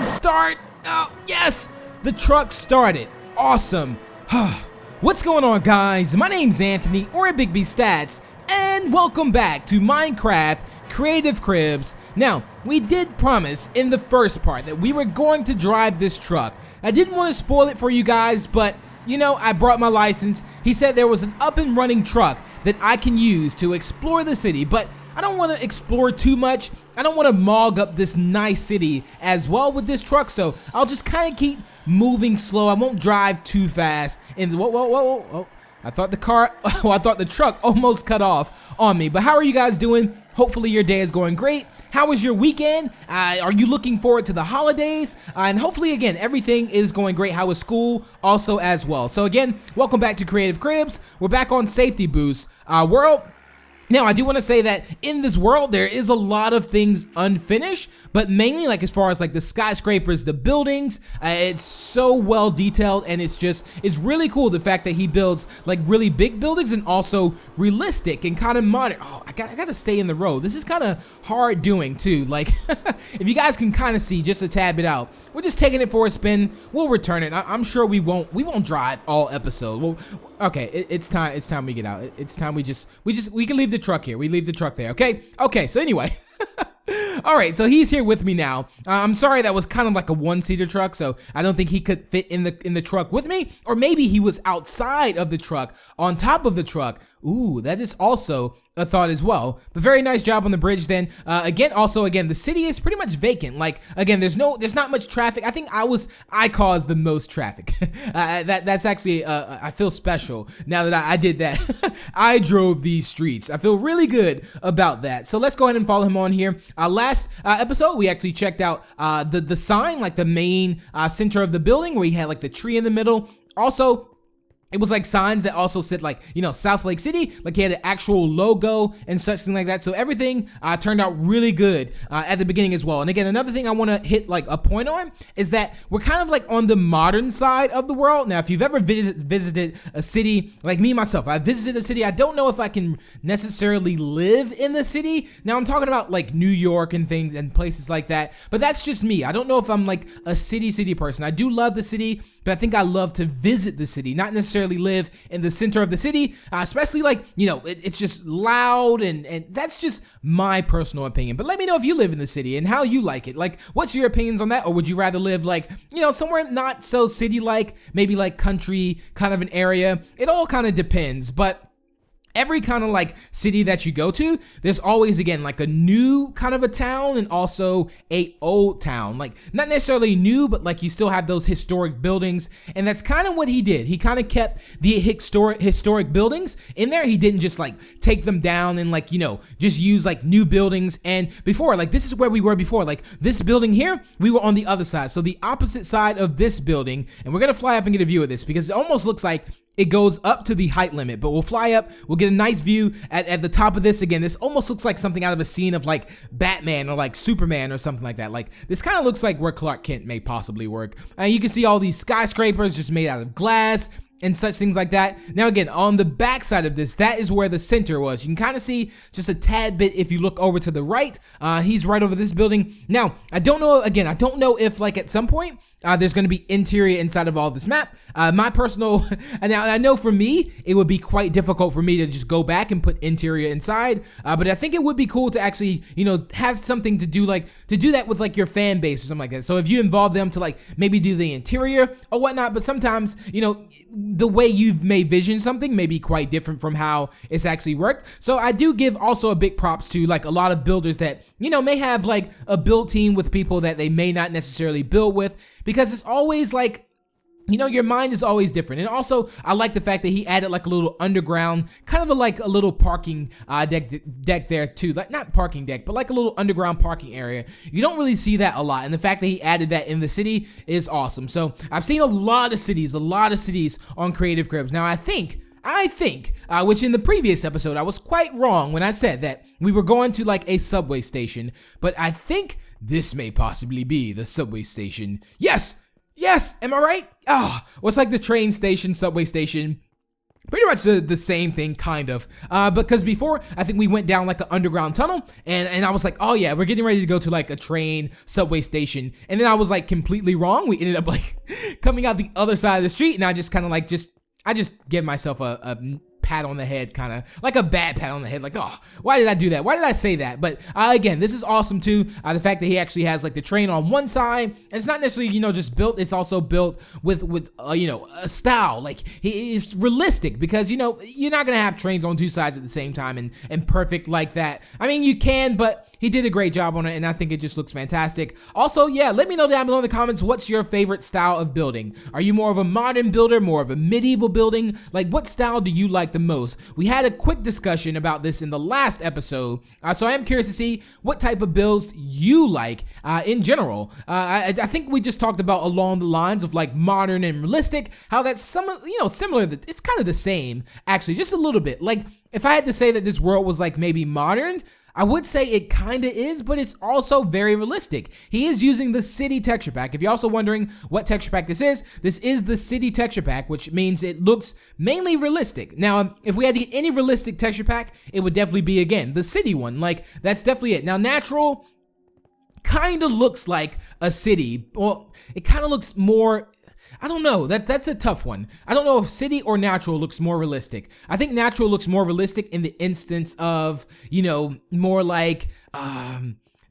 engine start. Oh, yes, the truck started. Awesome. What's going on, guys? My name's Anthony, or Big B Statz, and welcome back to Minecraft Creative Cribs. Now, we did promise in the first part that we were going to drive this truck. I didn't want to spoil it for you guys, but you know, I brought my license. He said there was an up and running truck that I can use to explore the city, but I don't want to explore too much. I don't want to mog up this nice city as well with this truck, so I'll just kind of keep moving slow. I won't drive too fast. And whoa. I thought the truck almost cut off on me. But how are you guys doing? Hopefully your day is going great. How was your weekend? Are you looking forward to the holidays? And hopefully, again, everything is going great. How was school also as well? So again, welcome back to Creative Cribs. We're back on Safety Boost world. Now, I do want to say that in this world, there is a lot of things unfinished, but mainly like as far as like the skyscrapers, the buildings, it's so well detailed, and it's really cool the fact that he builds like really big buildings and also realistic and kind of modern. Oh, I gotta stay in the road. This is kind of hard doing too. Like, if you guys can kind of see just a tad bit out, we're just taking it for a spin. We'll return it. I'm sure we won't drive all episode. Okay, it's time we get out. It's time we can leave the truck here. We leave the truck there, okay, so anyway. All right, so he's here with me now. I'm sorry, that was kind of like a one-seater truck, so I don't think he could fit in the truck with me, or maybe he was outside of the truck on top of the truck. Ooh, that is also a thought as well. But very nice job on the bridge then. Again, the city is pretty much vacant. Like, again, there's not much traffic. I think I caused the most traffic. That's actually, I feel special now that I did that. I drove these streets. I feel really good about that. So let's go ahead and follow him on here. Last episode, we actually checked out the sign, like the main center of the building where he had like the tree in the middle. Also, it was like signs that also said like, you know, South Lake City, like he had an actual logo and such thing like that. So everything turned out really good at the beginning as well. And again, another thing I want to hit like a point on is that we're kind of like on the modern side of the world. Now, if you've ever visited a city, like me myself, I visited a city. I don't know if I can necessarily live in the city. Now I'm talking about like New York and things and places like that, but that's just me. I don't know if I'm like a city person. I do love the city, but I think I love to visit the city, not necessarily live in the center of the city, especially like, you know, it's just loud and that's just my personal opinion. But let me know if you live in the city and how you like it. Like, what's your opinions on that? Or would you rather live like, you know, somewhere not so city-like, maybe like country kind of an area? It all kind of depends, but every kind of like city that you go to, there's always, again, like a new kind of a town and also a old town. Like, not necessarily new, but like you still have those historic buildings. And that's kind of what he did. He kind of kept the historic buildings in there. He didn't just like take them down and like, you know, just use like new buildings. And before, like, this is where we were before. Like, this building here, we were on the other side. So the opposite side of this building. And we're going to fly up and get a view of this because it almost looks like it goes up to the height limit, but we'll fly up, we'll get a nice view at the top of this. Again, this almost looks like something out of a scene of like Batman or like Superman or something like that. Like, this kind of looks like where Clark Kent may possibly work. You can see all these skyscrapers just made out of glass and such things like that. Now again, on the back side of this, that is where the center was. You can kind of see just a tad bit if you look over to the right. He's right over this building. Now, I don't know if like at some point there's going to be interior inside of all this map. My personal, now I know for me, it would be quite difficult for me to just go back and put interior inside, but I think it would be cool to actually, you know, have something to do that with like your fan base or something like that. So if you involve them to like maybe do the interior or whatnot, but sometimes, you know, the way you may vision something may be quite different from how it's actually worked. So I do give also a big props to like a lot of builders that, you know, may have like a build team with people that they may not necessarily build with, because it's always like, you know, your mind is always different. And also, I like the fact that he added like a little underground, kind of like a little parking deck there too. Like, not parking deck, but like a little underground parking area. You don't really see that a lot. And the fact that he added that in the city is awesome. So I've seen a lot of cities on Creative Cribs. Now, I think, which in the previous episode, I was quite wrong when I said that we were going to like a subway station, but I think this may possibly be the subway station. Yes, am I right? What's like the train station, subway station? pretty much the same thing, kind of, because before, I think we went down like an underground tunnel, and I was like, oh yeah, we're getting ready to go to like a train subway station, and then I was like completely wrong. We ended up like coming out the other side of the street, and I just kind of like I just give myself a pat on the head, kind of like a bad pat on the head, like, oh, why did I do that? Why did I say that? But again, this is awesome too. The fact that he actually has like the train on one side, and it's not necessarily, just built, it's also built with a style. Like, it's realistic, because you're not gonna have trains on two sides at the same time and perfect like that. I mean, you can, but he did a great job on it, and I think it just looks fantastic. Also, yeah, let me know down below in the comments, what's your favorite style of building? Are you more of a modern builder, more of a medieval building? Like, what style do you like the most? We had a quick discussion about this in the last episode, so I am curious to see what type of builds you like in general. I think we just talked about along the lines of like modern and realistic, how that's similar. It's kind of the same, actually, just a little bit. Like, if I had to say that this world was like maybe modern, I would say it kind of is, but it's also very realistic. He is using the city texture pack. If you're also wondering what texture pack this is the city texture pack, which means it looks mainly realistic. Now, if we had to get any realistic texture pack, it would definitely be, again, the city one. Like, that's definitely it. Now, natural kind of looks like a city. Well, it kind of looks more, I don't know. That's a tough one. I don't know if city or natural looks more realistic. I think natural looks more realistic in the instance of, more like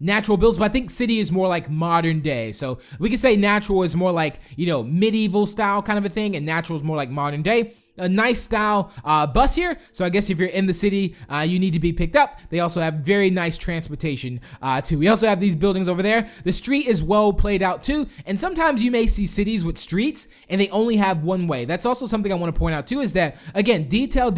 natural builds, but I think city is more like modern day. So we can say natural is more like, medieval style kind of a thing, and natural is more like modern day. A nice style bus here, so I guess if you're in the city, you need to be picked up. They also have very nice transportation too. We also have these buildings over there. The street is well played out too, and sometimes you may see cities with streets and they only have one way. That's also something I want to point out too, is that, again, detail.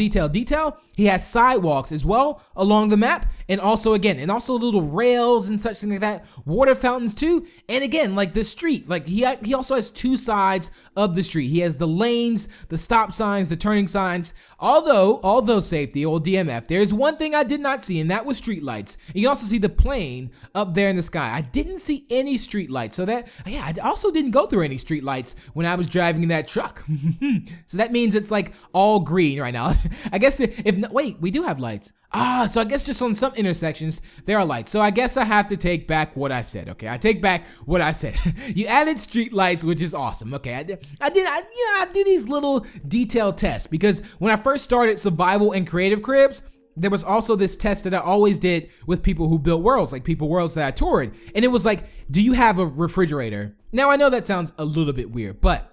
He has sidewalks as well along the map, and also little rails and such things like that. Water fountains too, and again, like the street, like he also has two sides of the street. He has the lanes, the stop signs, the turning signs. Although safety, or DMF, there's one thing I did not see, and that was street lights. You can also see the plane up there in the sky. I didn't see any street lights, so I also didn't go through any street lights when I was driving that truck. So that means it's like all green right now. I guess wait, we do have lights. So I guess just on some intersections there are lights. So I guess I have to take back what I said. Okay, I take back what I said. You added street lights, which is awesome. Okay, I do these little detail tests, because when I first started survival and creative cribs, there was also this test that I always did with people who built worlds, like worlds that I toured, and it was like, do you have a refrigerator? Now, I know that sounds a little bit weird, but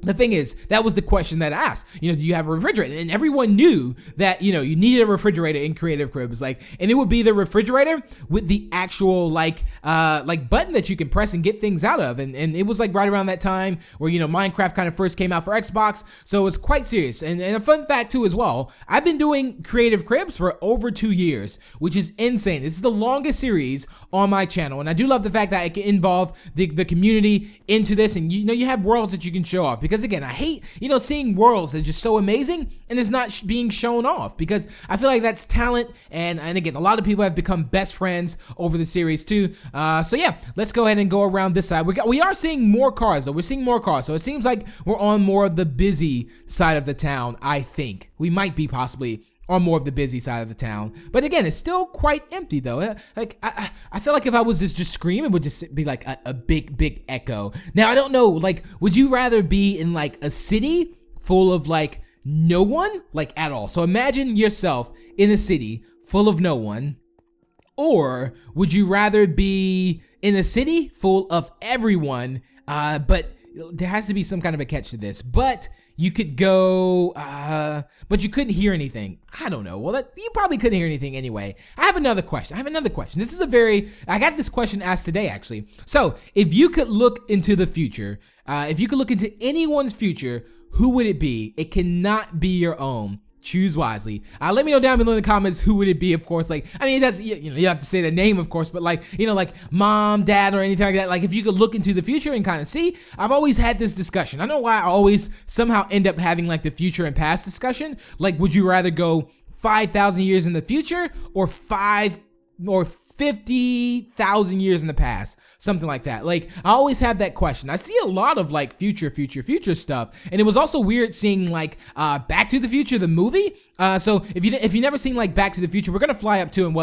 the thing is, that was the question that I asked. Do you have a refrigerator? And everyone knew that, you needed a refrigerator in Creative Cribs. And it would be the refrigerator with the actual, button that you can press and get things out of. And it was, right around that time where, Minecraft kind of first came out for Xbox. So it was quite serious. And a fun fact, too, as well, I've been doing Creative Cribs for over 2 years, which is insane. This is the longest series on my channel. And I do love the fact that I can involve the community into this. And, you have worlds that you can show off. Because again, I hate, seeing worlds that are just so amazing and it's not being shown off, because I feel like that's talent. And again, a lot of people have become best friends over the series too. So yeah, let's go ahead and go around this side. We are seeing more cars though. We're seeing more cars. So it seems like we're on more of the busy side of the town. I think we might be possibly on more of the busy side of the town. But again, it's still quite empty though. I feel like if I was just scream, it would just be like a big echo. Now, I don't know, would you rather be in a city full of no one, at all? So imagine yourself in a city full of no one, or would you rather be in a city full of everyone, but there has to be some kind of a catch to this, but you could go, but you couldn't hear anything. I don't know. Well, you probably couldn't hear anything anyway. I have another question. This is I got this question asked today, actually. So, if you could look into the future, if you could look into anyone's future, who would it be? It cannot be your own. Choose wisely. Let me know down below in the comments who would it be, of course. That's, you have to say the name, of course, but mom, dad, or anything like that. If you could look into the future and kind of see. I've always had this discussion. I don't know why I always somehow end up having the future and past discussion. Would you rather go 5,000 years in the future or 50,000 years in the past, something like that. Like, I always have that question. I see a lot of like future stuff, and it was also weird seeing like Back to the Future, the movie. So if you never seen like Back to the Future, we're gonna fly up to and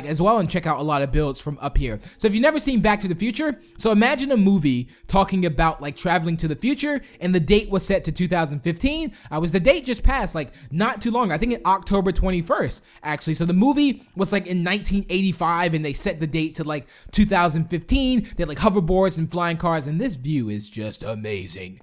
as well and check out a lot of builds from up here. So if you've never seen Back to the Future, so imagine a movie talking about like traveling to the future, and the date was set to 2015. Was the date just passed like not too long? I think in October 21st actually. So the movie was like in 1985, and they set the date to like 2015. They had like hoverboards and flying cars, and this view is just amazing.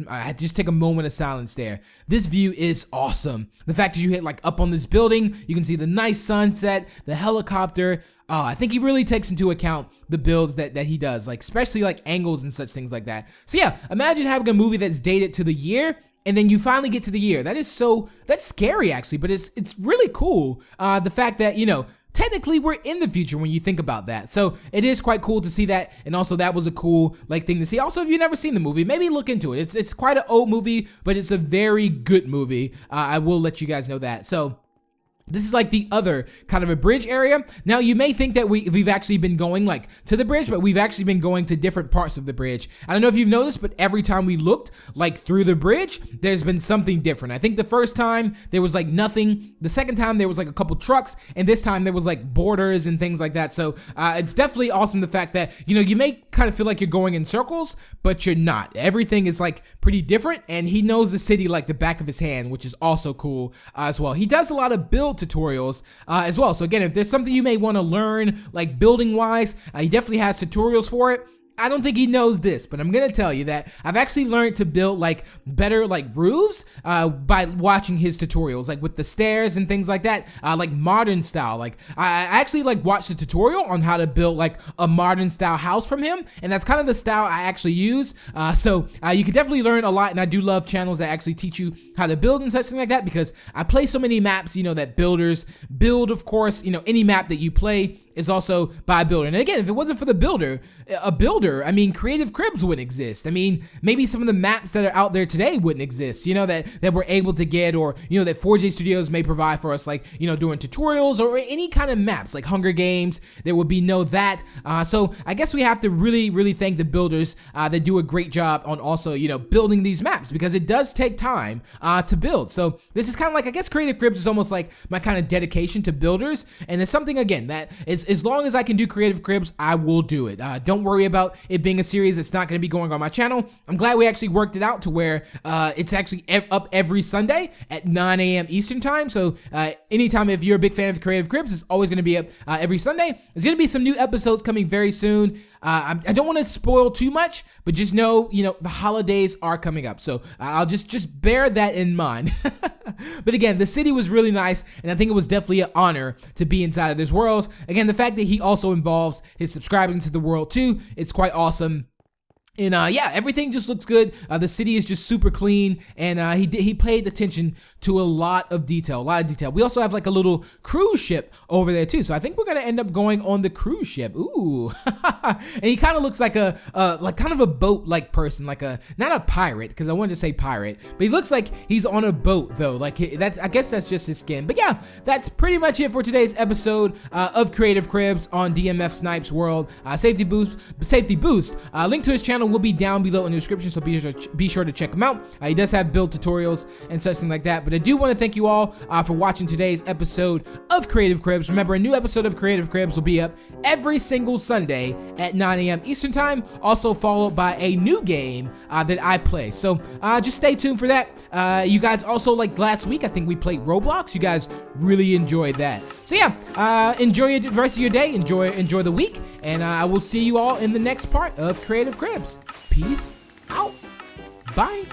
I had to just take a moment of silence there. This view is awesome. The fact that you hit like up on this building, you can see the nice sunset, the helicopter. I think he really takes into account the builds that he does, like especially like angles and such things like that. So yeah, imagine having a movie that's dated to the year, and then you finally get to the year. That's scary actually, but it's really cool. The fact that, you know, technically we're in the future when you think about that. So it is quite cool to see that, and also that was a cool like thing to see. Also, if you've never seen the movie, maybe look into it. It's quite an old movie, but it's a very good movie. I will let you guys know that. So this is like the other kind of a bridge area. Now you may think that we've actually been going like to the bridge, but we've actually been going to different parts of the bridge. I don't know if you've noticed, but every time we looked like through the bridge, there's been something different. I think the first time there was like nothing. The second time there was like a couple trucks, and this time there was like borders and things like that. So it's definitely awesome the fact that, you know, you may kind of feel like you're going in circles, but you're not. Everything is like pretty different, and he knows the city like the back of his hand, which is also cool as well. He does a lot of build tutorials as well. So again, if there's something you may want to learn like building wise, he definitely has tutorials for it. I don't think he knows this, but I'm gonna tell you that I've actually learned to build like better like roofs by watching his tutorials, like with the stairs and things like that, like modern style. Like I actually like watched a tutorial on how to build like a modern style house from him, and that's kind of the style I actually use. So you can definitely learn a lot, and I do love channels that actually teach you how to build and such thing like that, because I play so many maps, you know, that builders build. Of course, you know, any map that you play is also by a builder. And again, if it wasn't for the builder, I mean, Creative Cribs wouldn't exist. I mean, maybe some of the maps that are out there today wouldn't exist, you know, that we're able to get, or, you know, that 4J Studios may provide for us, like, you know, doing tutorials or any kind of maps, like Hunger Games, there would be no that. So I guess we have to really thank the builders that do a great job on also, you know, building these maps, because it does take time to build. So this is kind of like, I guess Creative Cribs is almost like my kind of dedication to builders, and it's something, again, that is, as long as I can do Creative Cribs, I will do it. Don't worry about it being a series that's not going to be going on my channel. I'm glad we actually worked it out to where it's actually up every Sunday at 9 a.m. Eastern time. So anytime, if you're a big fan of Creative Cribs, it's always going to be up every Sunday. There's going to be some new episodes coming very soon. I don't want to spoil too much, but just know, you know, the holidays are coming up. So I'll just bear that in mind. But again, the city was really nice, and I think it was definitely an honor to be inside of this world. Again, the fact that he also involves his subscribers into the world too, it's quite awesome. And yeah, everything just looks good. The city is just super clean, and he paid attention to a lot of detail. We also have like a little cruise ship over there too, so I think we're gonna end up going on the cruise ship. Ooh, and he kind of looks like a like kind of a boat like person, like a, not a pirate, because I wanted to say pirate, but he looks like he's on a boat though. Like that's, I guess that's just his skin. But yeah, that's pretty much it for today's episode of Creative Cribs on DMF Snipes World. Safety boost. Link to his channel will be down below in the description, so be sure to check him out. He does have build tutorials and such thing like that. But I do want to thank you all for watching today's episode of Creative Cribs. Remember, a new episode of Creative Cribs will be up every single Sunday at 9 a.m. Eastern time, also followed by a new game that I play. So just stay tuned for that. You guys also, like last week, I think we played Roblox. You guys really enjoyed that. So yeah, enjoy the rest of your day, enjoy the week, and I will see you all in the next part of Creative Cribs. Peace out. Bye.